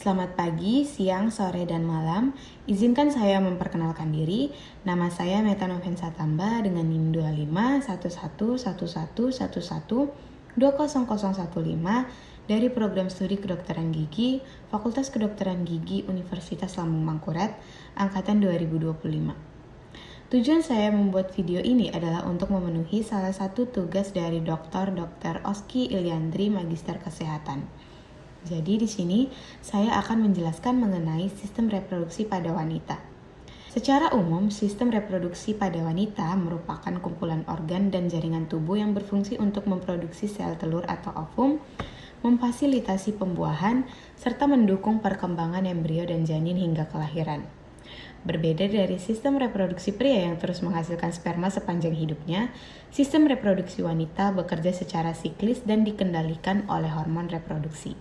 Selamat pagi, siang, sore, dan malam. Izinkan saya memperkenalkan diri. Nama saya Meta Novensa Tamba dengan NIM 25111111200015 dari Program Studi Kedokteran Gigi, Fakultas Kedokteran Gigi Universitas Lambung Mangkurat, Angkatan 2025. Tujuan saya membuat video ini adalah untuk memenuhi salah satu tugas dari Dr. Oski Iliandri, Magister Kesehatan. Jadi di sini saya akan menjelaskan mengenai sistem reproduksi pada wanita. Secara umum, sistem reproduksi pada wanita merupakan kumpulan organ dan jaringan tubuh yang berfungsi untuk memproduksi sel telur atau ovum, memfasilitasi pembuahan, serta mendukung perkembangan embrio dan janin hingga kelahiran. Berbeda dari sistem reproduksi pria yang terus menghasilkan sperma sepanjang hidupnya, sistem reproduksi wanita bekerja secara siklis dan dikendalikan oleh hormon reproduksi.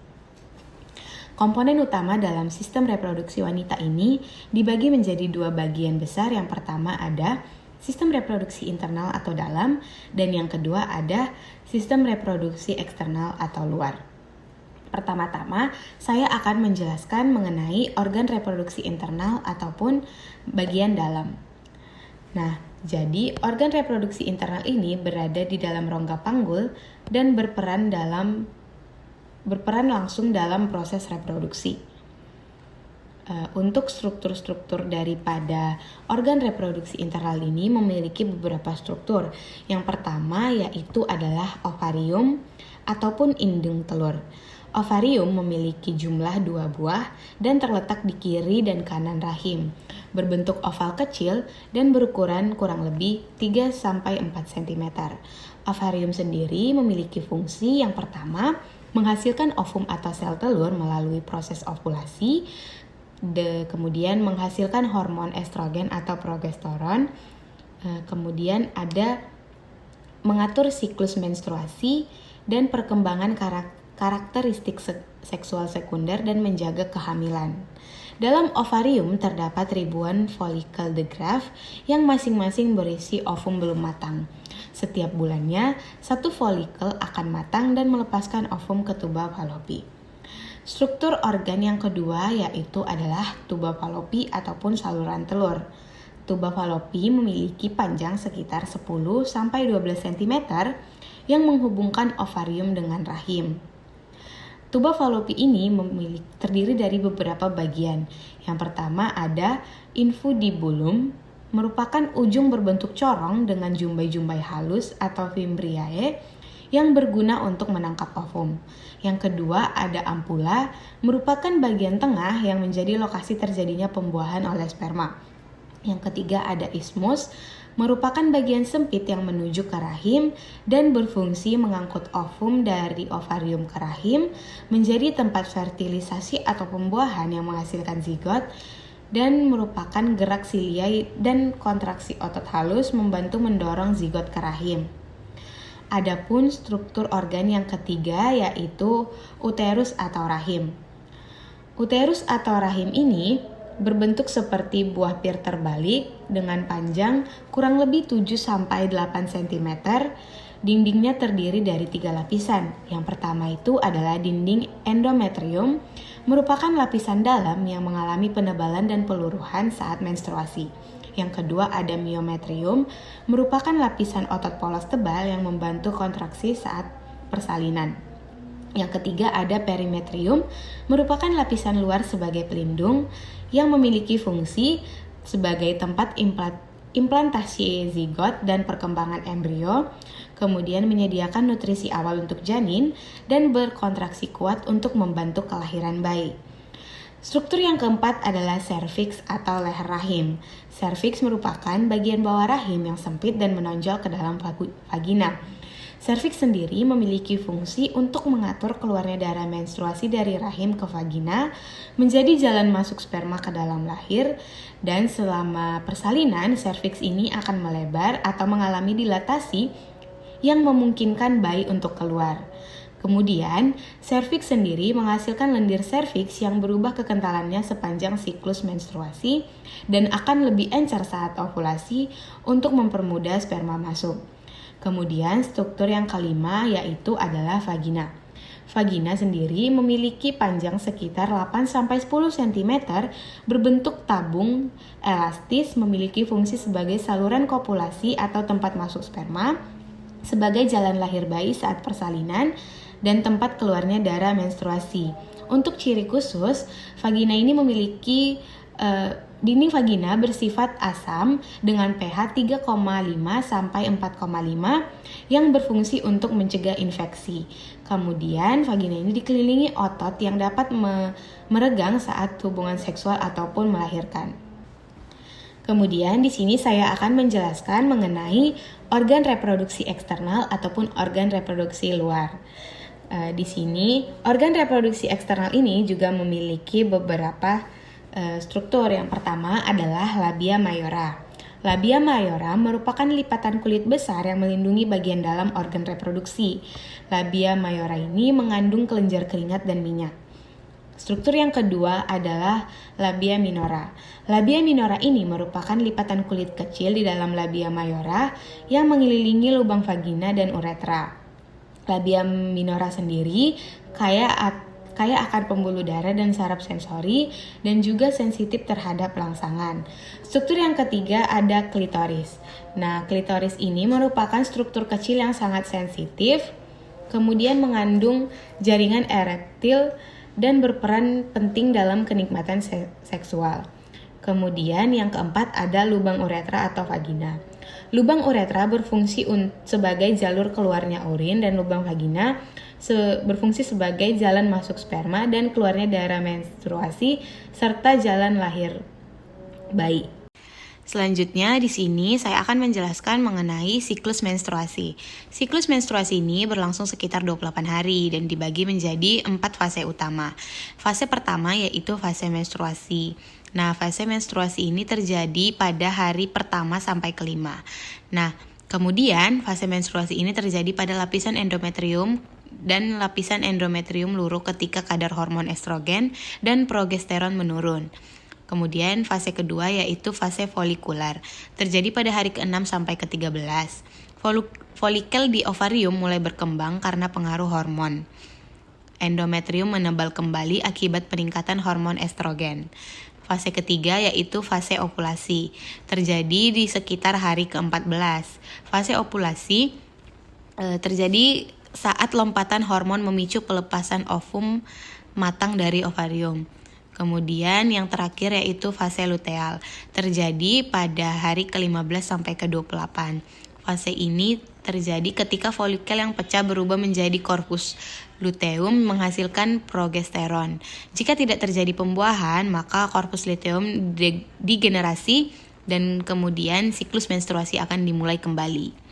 Komponen utama dalam sistem reproduksi wanita ini dibagi menjadi dua bagian besar. Yang pertama ada sistem reproduksi internal atau dalam, dan yang kedua ada sistem reproduksi eksternal atau luar. Pertama-tama, saya akan menjelaskan mengenai organ reproduksi internal ataupun bagian dalam. Nah, jadi organ reproduksi internal ini berada di dalam rongga panggul dan berperan langsung dalam proses reproduksi. Untuk struktur-struktur daripada organ reproduksi internal ini memiliki beberapa struktur. Yang pertama yaitu adalah ovarium ataupun indung telur. Ovarium memiliki jumlah 2 buah dan terletak di kiri dan kanan rahim. Berbentuk oval kecil dan berukuran kurang lebih 3-4 cm. Ovarium sendiri memiliki fungsi yang pertama, menghasilkan ovum atau sel telur melalui proses ovulasi, kemudian menghasilkan hormon estrogen atau progesteron, kemudian ada mengatur siklus menstruasi dan perkembangan karakteristik seksual sekunder dan menjaga kehamilan. Dalam ovarium terdapat ribuan follicle de Graaff yang masing-masing berisi ovum belum matang. Setiap bulannya, satu folikel akan matang dan melepaskan ovum ke tuba Fallopi. Struktur organ yang kedua yaitu adalah tuba Fallopi ataupun saluran telur. Tuba Fallopi memiliki panjang sekitar 10-12 cm yang menghubungkan ovarium dengan rahim. Tuba Fallopi ini terdiri dari beberapa bagian. Yang pertama ada infundibulum, merupakan ujung berbentuk corong dengan jumbai-jumbai halus atau fimbriae yang berguna untuk menangkap ovum. Yang kedua ada ampula, merupakan bagian tengah yang menjadi lokasi terjadinya pembuahan oleh sperma. Yang ketiga ada isthmus, merupakan bagian sempit yang menuju ke rahim dan berfungsi mengangkut ovum dari ovarium ke rahim menjadi tempat fertilisasi atau pembuahan yang menghasilkan zigot, dan merupakan gerak silia dan kontraksi otot halus membantu mendorong zigot ke rahim. Adapun struktur organ yang ketiga yaitu uterus atau rahim. Uterus atau rahim ini berbentuk seperti buah pir terbalik dengan panjang kurang lebih 7-8 cm. Dindingnya terdiri dari 3 lapisan. Yang pertama itu adalah dinding endometrium, merupakan lapisan dalam yang mengalami penebalan dan peluruhan saat menstruasi. Yang kedua ada myometrium, merupakan lapisan otot polos tebal yang membantu kontraksi saat persalinan. Yang ketiga ada perimetrium, merupakan lapisan luar sebagai pelindung yang memiliki fungsi sebagai tempat implantasi zigot dan perkembangan embrio, kemudian menyediakan nutrisi awal untuk janin dan berkontraksi kuat untuk membantu kelahiran bayi. Struktur yang keempat adalah serviks atau leher rahim. Serviks merupakan bagian bawah rahim yang sempit dan menonjol ke dalam vagina. Serviks sendiri memiliki fungsi untuk mengatur keluarnya darah menstruasi dari rahim ke vagina, menjadi jalan masuk sperma ke dalam lahir, dan selama persalinan, serviks ini akan melebar atau mengalami dilatasi yang memungkinkan bayi untuk keluar. Kemudian, serviks sendiri menghasilkan lendir serviks yang berubah kekentalannya sepanjang siklus menstruasi dan akan lebih encer saat ovulasi untuk mempermudah sperma masuk. Kemudian, struktur yang kelima yaitu adalah vagina. Vagina sendiri memiliki panjang sekitar 8-10 cm, berbentuk tabung, elastis, memiliki fungsi sebagai saluran kopulasi atau tempat masuk sperma, sebagai jalan lahir bayi saat persalinan, dan tempat keluarnya darah menstruasi. Untuk ciri khusus, vagina ini memiliki dinding vagina bersifat asam dengan pH 3,5 sampai 4,5 yang berfungsi untuk mencegah infeksi. Kemudian vagina ini dikelilingi otot yang dapat meregang saat hubungan seksual ataupun melahirkan. Kemudian di sini saya akan menjelaskan mengenai organ reproduksi eksternal ataupun organ reproduksi luar. Di sini organ reproduksi eksternal ini juga memiliki beberapa struktur. Yang pertama adalah labia mayora. Labia mayora merupakan lipatan kulit besar yang melindungi bagian dalam organ reproduksi. Labia mayora ini mengandung kelenjar keringat dan minyak. Struktur yang kedua adalah labia minora. Labia minora ini merupakan lipatan kulit kecil di dalam labia mayora yang mengelilingi lubang vagina dan uretra. Labia minora sendiri kaya akan pembuluh darah dan saraf sensori dan juga sensitif terhadap rangsangan. Struktur yang ketiga ada klitoris. Nah, klitoris ini merupakan struktur kecil yang sangat sensitif, kemudian mengandung jaringan erektil dan berperan penting dalam kenikmatan seksual. Kemudian yang keempat ada lubang uretra atau vagina. Lubang uretra berfungsi sebagai jalur keluarnya urin dan lubang vagina berfungsi sebagai jalan masuk sperma dan keluarnya darah menstruasi serta jalan lahir bayi. Selanjutnya di sini saya akan menjelaskan mengenai siklus menstruasi. Siklus menstruasi ini berlangsung sekitar 28 hari dan dibagi menjadi 4 fase utama. Fase pertama yaitu fase menstruasi. Nah, fase menstruasi ini terjadi pada hari pertama sampai kelima. Nah, kemudian fase menstruasi ini terjadi pada lapisan endometrium dan lapisan endometrium luruh ketika kadar hormon estrogen dan progesteron menurun. Kemudian fase kedua yaitu fase folikular, terjadi pada hari ke-6 sampai ke-13. Folikel di ovarium mulai berkembang karena pengaruh hormon. Endometrium menebal kembali akibat peningkatan hormon estrogen. Fase ketiga yaitu fase ovulasi, terjadi di sekitar hari ke-14. Fase ovulasi terjadi saat lompatan hormon memicu pelepasan ovum matang dari ovarium. Kemudian yang terakhir yaitu fase luteal, terjadi pada hari ke-15 sampai ke-28. Fase ini terjadi ketika folikel yang pecah berubah menjadi korpus luteum menghasilkan progesteron. Jika tidak terjadi pembuahan, maka korpus luteum digenerasi dan kemudian siklus menstruasi akan dimulai kembali.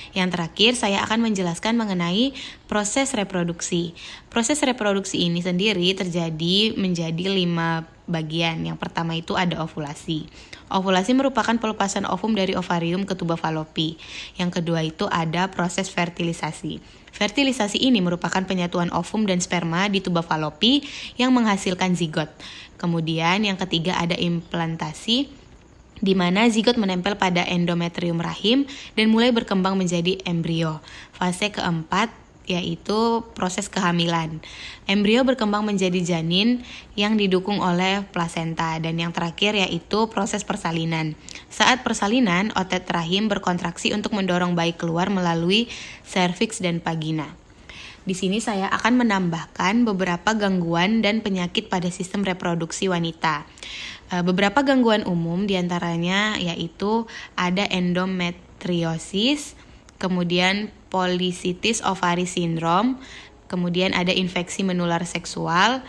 Yang terakhir, saya akan menjelaskan mengenai proses reproduksi. Proses reproduksi ini sendiri terjadi menjadi 5 bagian. Yang pertama itu ada ovulasi. Ovulasi merupakan pelepasan ovum dari ovarium ke tuba falopi. Yang kedua itu ada proses fertilisasi. Fertilisasi ini merupakan penyatuan ovum dan sperma di tuba falopi yang menghasilkan zigot. Kemudian yang ketiga ada implantasi, di mana zigot menempel pada endometrium rahim dan mulai berkembang menjadi embrio. Fase keempat yaitu proses kehamilan. Embrio berkembang menjadi janin yang didukung oleh plasenta, dan yang terakhir yaitu proses persalinan. Saat persalinan, otot rahim berkontraksi untuk mendorong bayi keluar melalui serviks dan vagina. Di sini saya akan menambahkan beberapa gangguan dan penyakit pada sistem reproduksi wanita. Beberapa gangguan umum diantaranya yaitu ada endometriosis, kemudian polycystis ovaris syndrome, kemudian ada infeksi menular seksual,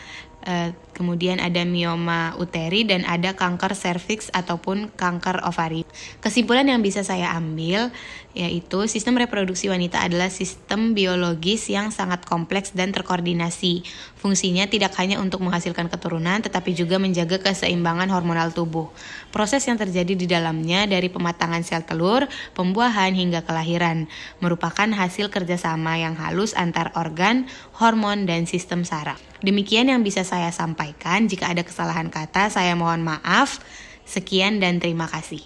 kemudian ada mioma uteri dan ada kanker serviks ataupun kanker ovari. Kesimpulan yang bisa saya ambil yaitu sistem reproduksi wanita adalah sistem biologis yang sangat kompleks dan terkoordinasi. Fungsinya tidak hanya untuk menghasilkan keturunan tetapi juga menjaga keseimbangan hormonal tubuh. Proses yang terjadi di dalamnya dari pematangan sel telur, pembuahan hingga kelahiran merupakan hasil kerjasama yang halus antar organ, hormon, dan sistem saraf. Demikian yang bisa saya sampaikan. Jika ada kesalahan kata, saya mohon maaf. Sekian dan terima kasih.